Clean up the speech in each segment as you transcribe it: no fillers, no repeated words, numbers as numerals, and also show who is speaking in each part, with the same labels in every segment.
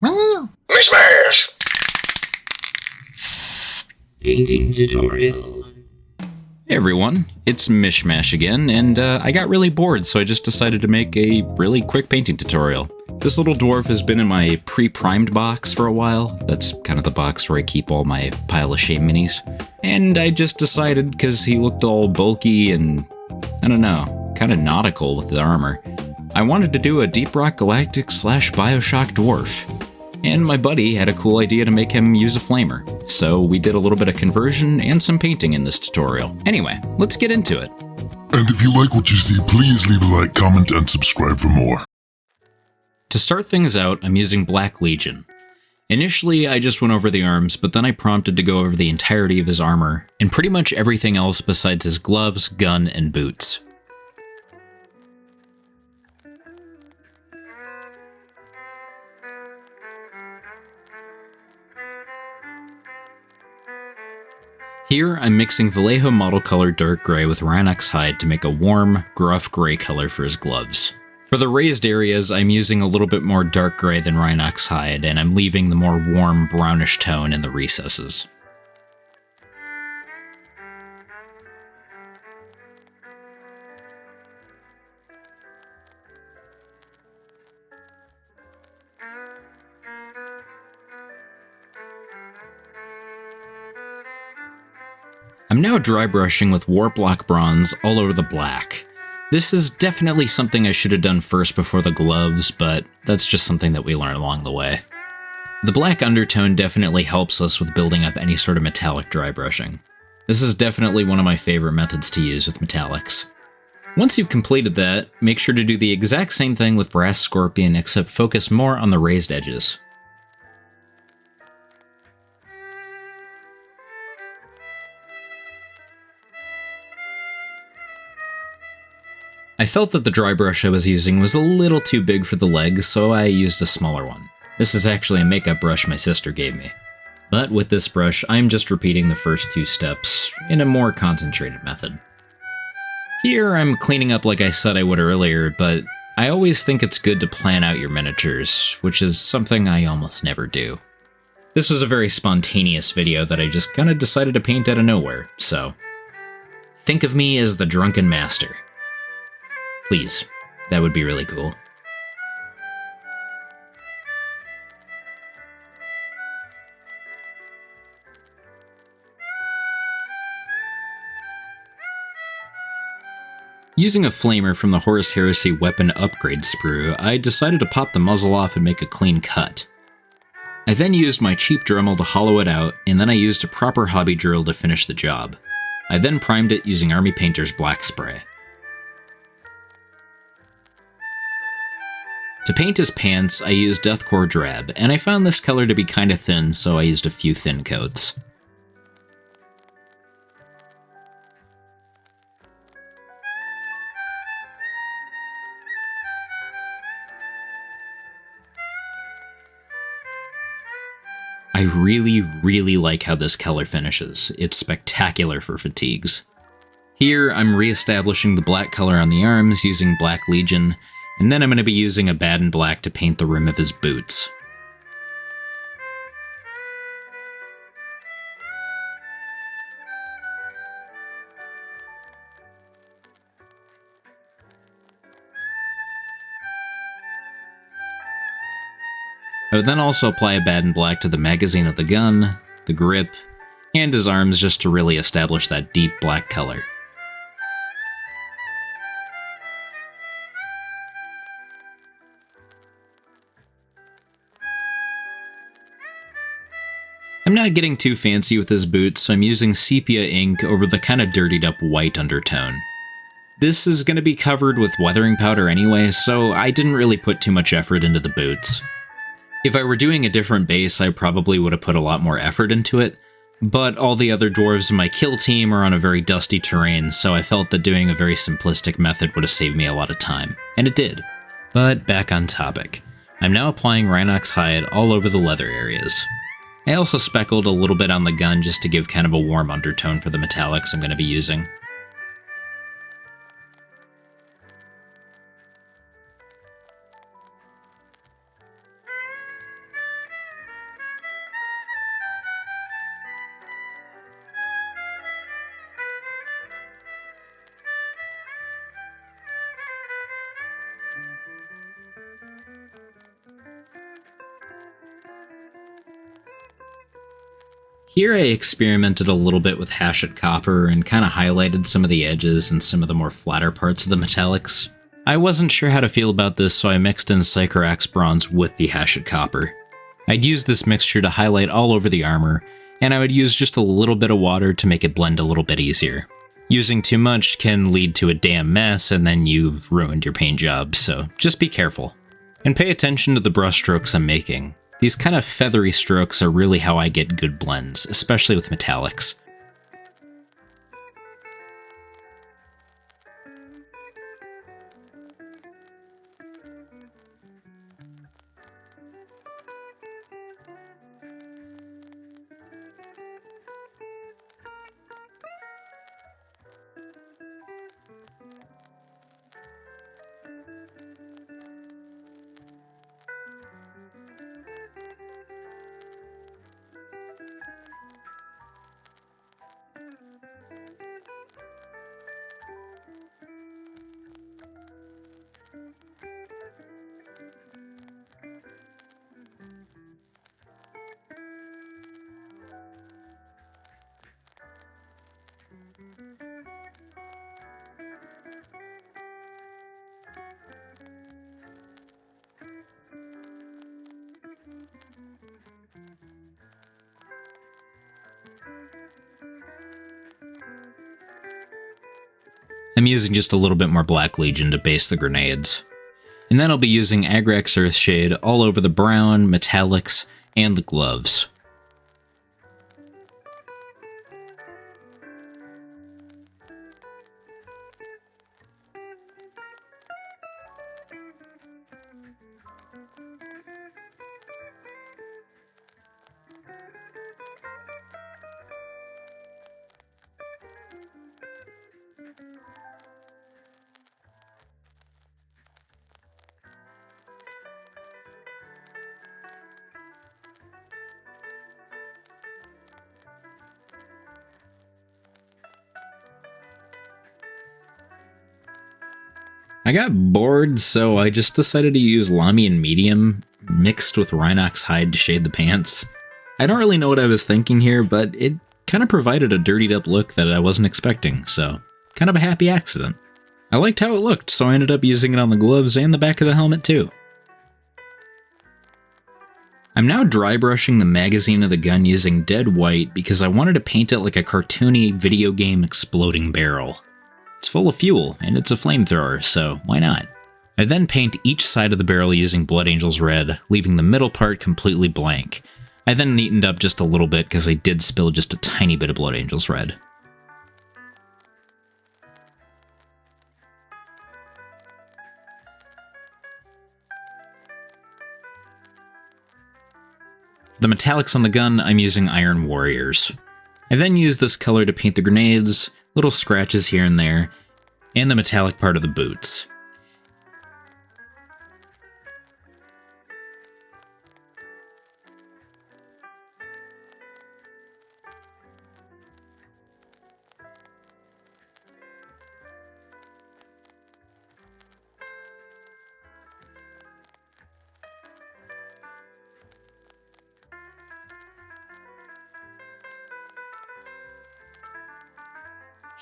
Speaker 1: Mishmash!
Speaker 2: Painting tutorial.
Speaker 3: Hey everyone, it's Mishmash again, and I got really bored, so I just decided to make a really quick painting tutorial. This little dwarf has been in my pre-primed box for a while. That's kind of the box where I keep all my pile of shame minis. And I just decided, because he looked all bulky and, I don't know, kind of nautical with the armor, I wanted to do a Deep Rock Galactic / Bioshock Dwarf. And my buddy had a cool idea to make him use a flamer. So we did a little bit of conversion and some painting in this tutorial. Anyway, let's get into it.
Speaker 1: And if you like what you see, please leave a like, comment, and subscribe for more.
Speaker 3: To start things out, I'm using Black Legion. Initially, I just went over the arms, but then I prompted to go over the entirety of his armor, and pretty much everything else besides his gloves, gun, and boots. Here, I'm mixing Vallejo model color dark gray with Rinox hide to make a warm, gruff gray color for his gloves. For the raised areas, I'm using a little bit more dark gray than Rinox hide, and I'm leaving the more warm, brownish tone in the recesses. I'm now dry brushing with Warplock bronze all over the black. This is definitely something I should have done first before the gloves, but that's just something that we learn along the way. The black undertone definitely helps us with building up any sort of metallic dry brushing. This is definitely one of my favorite methods to use with metallics. Once you've completed that, make sure to do the exact same thing with Brass Scorpion, except focus more on the raised edges. I felt that the dry brush I was using was a little too big for the legs, so I used a smaller one. This is actually a makeup brush my sister gave me. But with this brush, I'm just repeating the first two steps in a more concentrated method. Here, I'm cleaning up like I said I would earlier, but I always think it's good to plan out your miniatures, which is something I almost never do. This was a very spontaneous video that I just kinda decided to paint out of nowhere, so think of me as the drunken master. Please, that would be really cool. Using a flamer from the Horus Heresy weapon upgrade sprue, I decided to pop the muzzle off and make a clean cut. I then used my cheap Dremel to hollow it out, and then I used a proper hobby drill to finish the job. I then primed it using Army Painter's black spray. To paint his pants, I used Deathcore Drab, and I found this color to be kinda thin, so I used a few thin coats. I really like how this color finishes. It's spectacular for fatigues. Here, I'm re-establishing the black color on the arms using Black Legion, and then I'm going to be using a Baden Black to paint the rim of his boots. I would then also apply a Baden Black to the magazine of the gun, the grip, and his arms just to really establish that deep black color. I'm not getting too fancy with his boots, so I'm using sepia ink over the kind of dirtied up white undertone. This is going to be covered with weathering powder anyway, so I didn't really put too much effort into the boots. If I were doing a different base, I probably would have put a lot more effort into it, but all the other dwarves in my kill team are on a very dusty terrain, so I felt that doing a very simplistic method would have saved me a lot of time, and it did. But back on topic. I'm now applying Rinox hide all over the leather areas. I also speckled a little bit on the gun just to give kind of a warm undertone for the metallics I'm going to be using. Here I experimented a little bit with Hashit Copper and kind of highlighted some of the edges and some of the more flatter parts of the metallics. I wasn't sure how to feel about this, so I mixed in Scyrax Bronze with the Hashit Copper. I'd use this mixture to highlight all over the armor, and I would use just a little bit of water to make it blend a little bit easier. Using too much can lead to a damn mess, and then you've ruined your paint job, so just be careful. And pay attention to the brush strokes I'm making. These kind of feathery strokes are really how I get good blends, especially with metallics. I'm using just a little bit more Black Legion to base the grenades. And then I'll be using Agrax Earthshade all over the brown, metallics, and the gloves. I got bored, so I just decided to use Lamian Medium mixed with Rinox hide to shade the pants. I don't really know what I was thinking here, but it kind of provided a dirtied up look that I wasn't expecting, so kind of a happy accident. I liked how it looked, so I ended up using it on the gloves and the back of the helmet too. I'm now dry brushing the magazine of the gun using dead white because I wanted to paint it like a cartoony video game exploding barrel. It's full of fuel, and it's a flamethrower, so why not? I then paint each side of the barrel using Blood Angel's red, leaving the middle part completely blank. I then neatened up just a little bit because I did spill just a tiny bit of Blood Angel's red. For the metallics on the gun, I'm using Iron Warriors. I then use this color to paint the grenades, little scratches here and there, and the metallic part of the boots.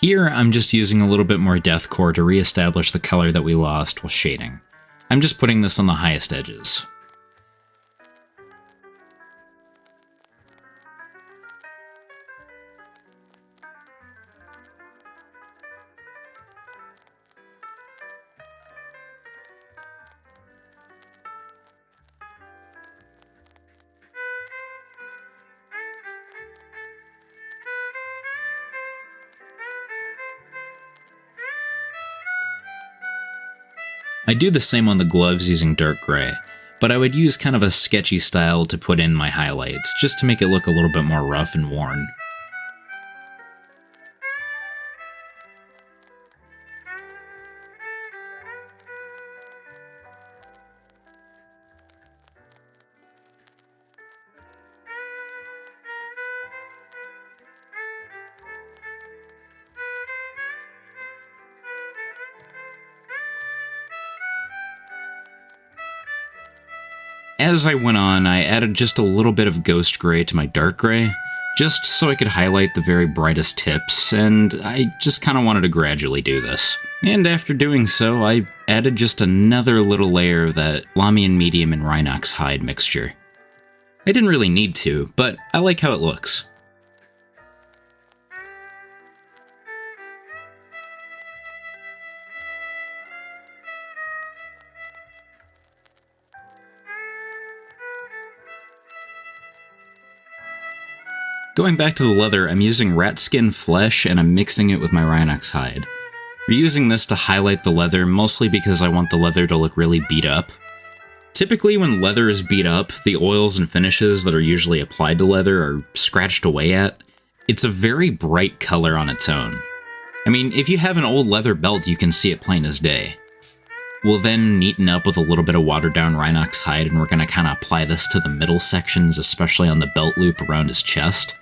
Speaker 3: Here, I'm just using a little bit more deathcore to re-establish the color that we lost while shading. I'm just putting this on the highest edges. I do the same on the gloves using dark gray, but I would use kind of a sketchy style to put in my highlights, just to make it look a little bit more rough and worn. As I went on, I added just a little bit of ghost gray to my dark gray, just so I could highlight the very brightest tips, and I just kind of wanted to gradually do this. And after doing so, I added just another little layer of that Lamian medium and Rinox hide mixture. I didn't really need to, but I like how it looks. Going back to the leather, I'm using Ratskin flesh and I'm mixing it with my Rinox hide. We're using this to highlight the leather, mostly because I want the leather to look really beat up. Typically when leather is beat up, the oils and finishes that are usually applied to leather are scratched away at. It's a very bright color on its own. I mean, if you have an old leather belt, you can see it plain as day. We'll then neaten up with a little bit of watered down Rinox hide, and we're going to kind of apply this to the middle sections, especially on the belt loop around his chest,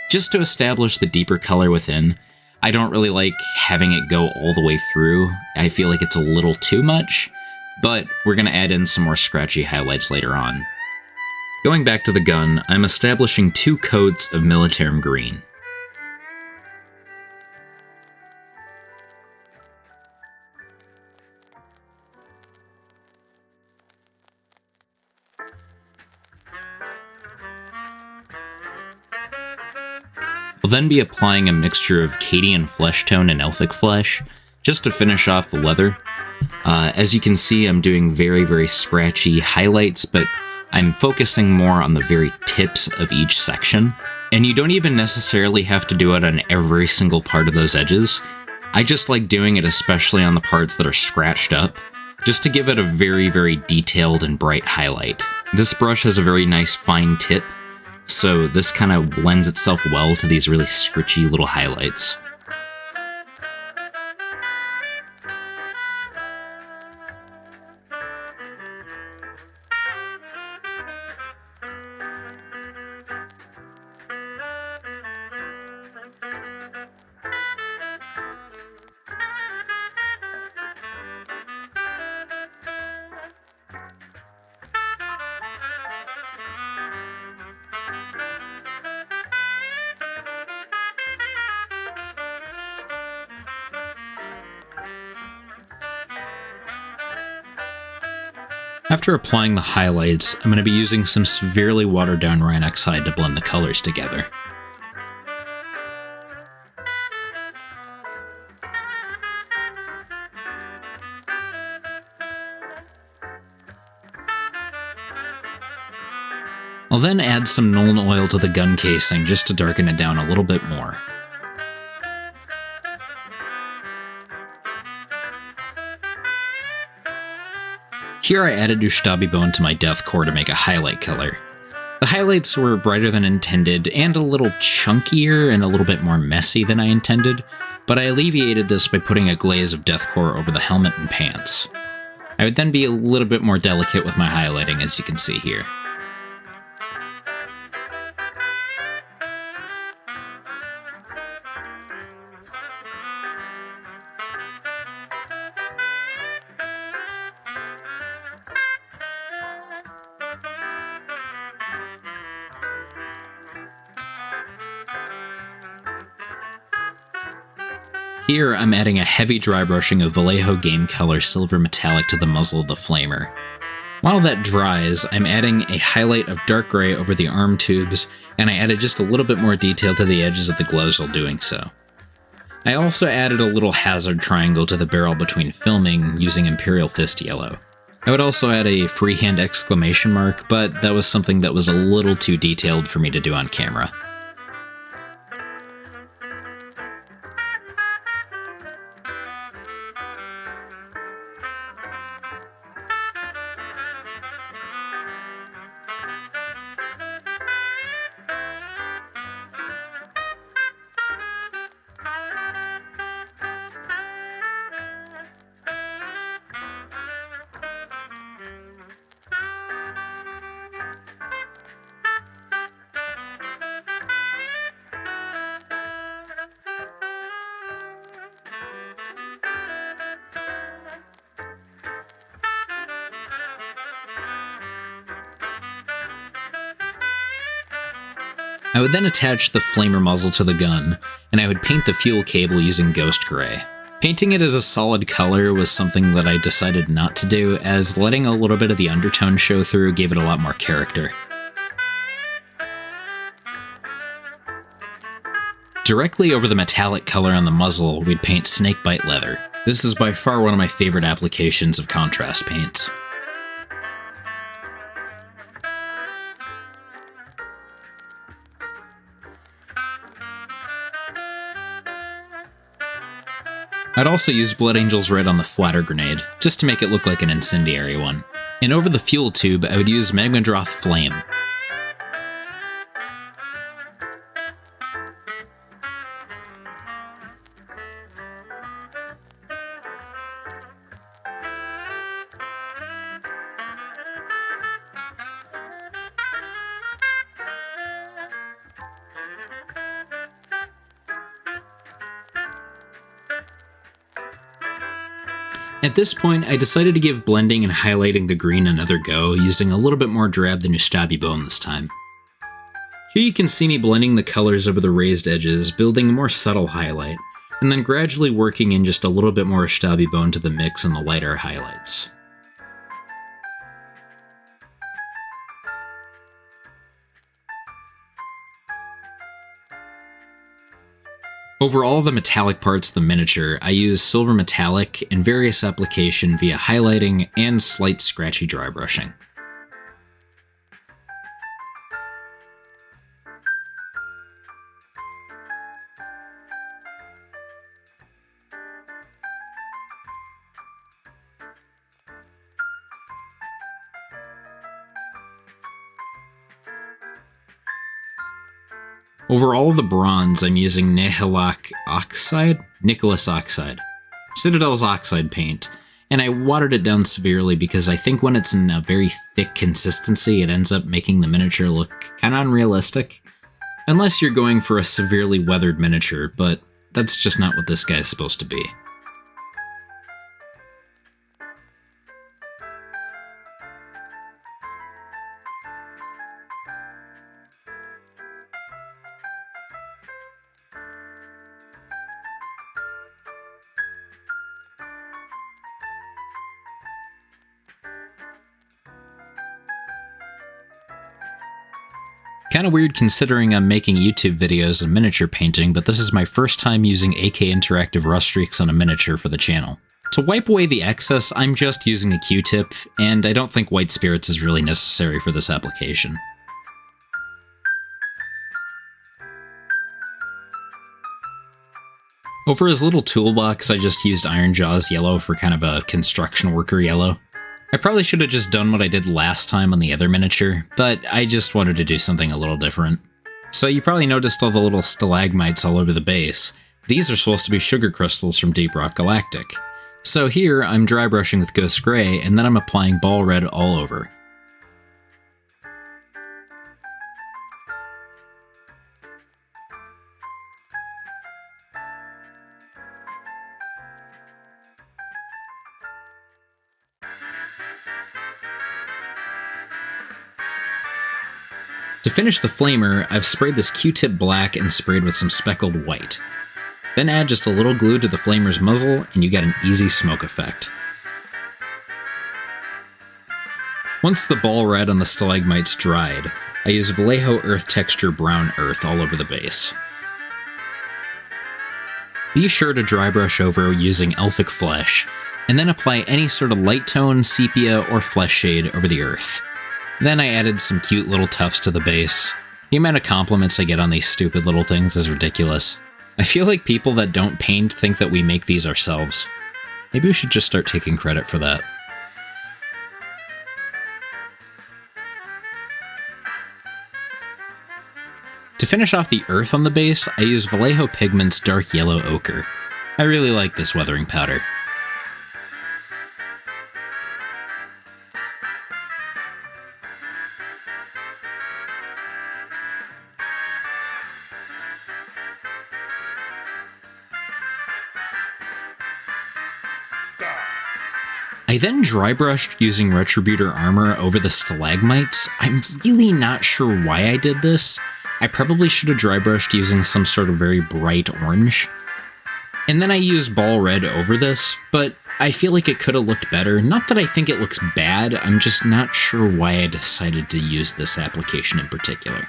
Speaker 3: just to establish the deeper color within. I don't really like having it go all the way through. I feel like it's a little too much, but we're going to add in some more scratchy highlights later on. Going back to the gun, I'm establishing 2 coats of Militarum green. We'll then be applying a mixture of Cadian flesh tone and Elfic flesh, just to finish off the leather. As you can see, I'm doing very, very scratchy highlights, but I'm focusing more on the very tips of each section. And you don't even necessarily have to do it on every single part of those edges. I just like doing it especially on the parts that are scratched up, just to give it a very, very detailed and bright highlight. This brush has a very nice fine tip, so this kind of lends itself well to these really scritchy little highlights. After applying the highlights, I'm going to be using some severely watered down Rinox hide to blend the colors together. I'll then add some Nuln oil to the gun casing just to darken it down a little bit more. Here I added Ushtabi bone to my death core to make a highlight color. The highlights were brighter than intended and a little chunkier and a little bit more messy than I intended, but I alleviated this by putting a glaze of death core over the helmet and pants. I would then be a little bit more delicate with my highlighting, as you can see here. Here, I'm adding a heavy dry brushing of Vallejo Game Color Silver Metallic to the muzzle of the flamer. While that dries, I'm adding a highlight of dark gray over the arm tubes, and I added just a little bit more detail to the edges of the gloves while doing so. I also added a little hazard triangle to the barrel between filming using Imperial Fist Yellow. I would also add a freehand exclamation mark, but that was something that was a little too detailed for me to do on camera. I would then attach the flamer muzzle to the gun, and I would paint the fuel cable using ghost gray. Painting it as a solid color was something that I decided not to do, as letting a little bit of the undertone show through gave it a lot more character. Directly over the metallic color on the muzzle, we'd paint snakebite leather. This is by far one of my favorite applications of contrast paints. I'd also use Blood Angel's Red on the flatter grenade, just to make it look like an incendiary one. And over the fuel tube, I would use Magmadroth Flame. At this point, I decided to give blending and highlighting the green another go, using a little bit more drab than Ushtabi bone this time. Here you can see me blending the colors over the raised edges, building a more subtle highlight, and then gradually working in just a little bit more Ushtabi bone to the mix on the lighter highlights. Over all the metallic parts of the miniature, I use silver metallic in various application via highlighting and slight scratchy dry brushing. Over all of the bronze, I'm using nickleback oxide? Nicholas oxide. Citadel's oxide paint, and I watered it down severely because I think when it's in a very thick consistency, it ends up making the miniature look kinda unrealistic. Unless you're going for a severely weathered miniature, but that's just not what this guy's supposed to be. Kinda weird considering I'm making YouTube videos and miniature painting, but this is my first time using AK Interactive rust streaks on a miniature for the channel. To wipe away the excess, I'm just using a Q-tip, and I don't think white spirits is really necessary for this application. Over his little toolbox, I just used Ironjawz yellow for kind of a construction worker yellow. I probably should have just done what I did last time on the other miniature, but I just wanted to do something a little different. So you probably noticed all the little stalagmites all over the base. These are supposed to be sugar crystals from Deep Rock Galactic. So here, I'm dry brushing with Ghost Gray, and then I'm applying Ball Red all over. To finish the flamer, I've sprayed this Q-tip black and sprayed with some speckled white. Then add just a little glue to the flamer's muzzle and you get an easy smoke effect. Once the ball red on the stalagmites dried, I use Vallejo earth texture brown earth all over the base. Be sure to dry brush over using Elfic flesh, and then apply any sort of light tone, sepia, or flesh shade over the earth. Then I added some cute little tufts to the base. The amount of compliments I get on these stupid little things is ridiculous. I feel like people that don't paint think that we make these ourselves. Maybe we should just start taking credit for that. To finish off the earth on the base, I use Vallejo Pigment's dark yellow ochre. I really like this weathering powder. I then dry brushed using Retributor armor over the stalagmites. I'm really not sure why I did this. I probably should have dry brushed using some sort of very bright orange. And then I used Baal red over this, but I feel like it could have looked better. Not that I think it looks bad, I'm just not sure why I decided to use this application in particular.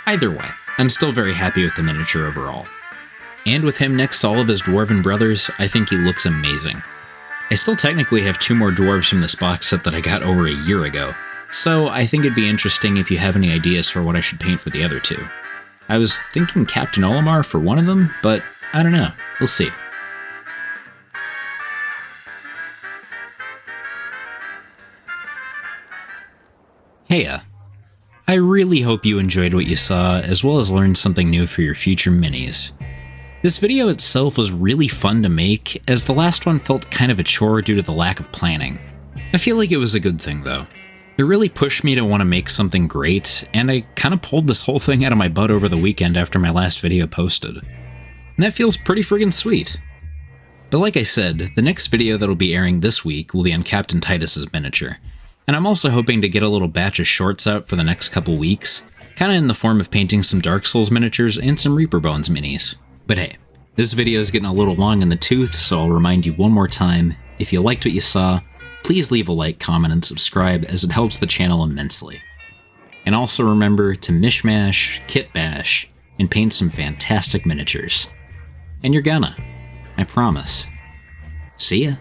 Speaker 3: Either way, I'm still very happy with the miniature overall. And with him next to all of his dwarven brothers, I think he looks amazing. I still technically have 2 more dwarves from this box set that I got over a year ago, so I think it'd be interesting if you have any ideas for what I should paint for the other 2. I was thinking Captain Olimar for one of them, but I don't know. We'll see. Heya. I really hope you enjoyed what you saw, as well as learned something new for your future minis. This video itself was really fun to make, as the last one felt kind of a chore due to the lack of planning. I feel like it was a good thing though. It really pushed me to want to make something great, and I kind of pulled this whole thing out of my butt over the weekend after my last video posted. And that feels pretty friggin' sweet. But like I said, the next video that'll be airing this week will be on Captain Titus's miniature, and I'm also hoping to get a little batch of shorts out for the next couple weeks, kinda in the form of painting some Dark Souls miniatures and some Reaper Bones minis. But hey, this video is getting a little long in the tooth, so I'll remind you one more time, if you liked what you saw, please leave a like, comment, and subscribe as it helps the channel immensely. And also remember to mishmash, kit bash, and paint some fantastic miniatures. And you're gonna. I promise. See ya.